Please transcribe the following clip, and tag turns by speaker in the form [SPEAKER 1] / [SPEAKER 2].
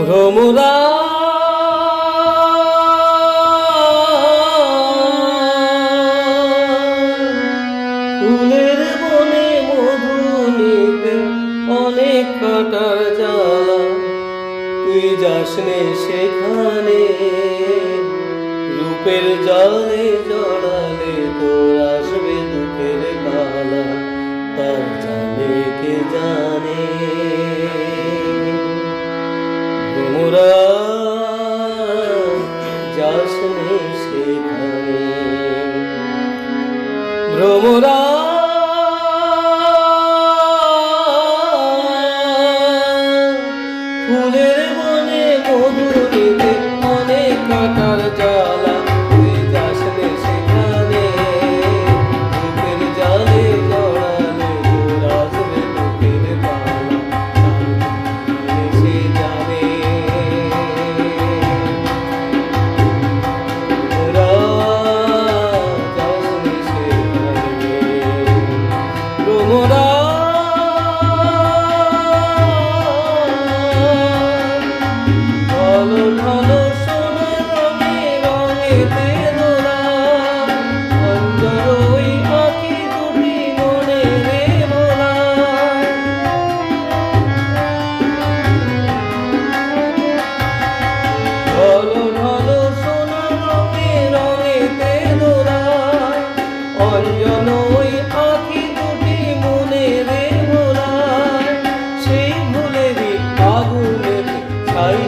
[SPEAKER 1] ভ্রমরা ফুলের বনে মধু নিতে অনেক কাটার জ্বালা, তুই যাসনে সেখানে রূপের জলে জড়ালে তোর আসবে দুঃখের পালা, তার জানে কে জানে। ভ্রমরা যাসনে সেখানে, ভ্রমরা ফুলের বনে মধু নিতে অনেক কাটার জ্বালা, তুই যাসনে সেখানে রূপের জালে জড়ালে তোর আসবে দুঃখের পালা, সে জানে। ভ্রমরা ঢলো ঢলো সোনার রঙে রঙেতে দোলা, অন্তর ওই আঁখি দুটি মনে রে ভোলা। ঢলো ঢলো সোনার রঙে রঙেতে দোলা, অঞ্জন ওই আঁখি দুটি মনে রে ভোলা। সেই ভুলেরই আগুনে ছাই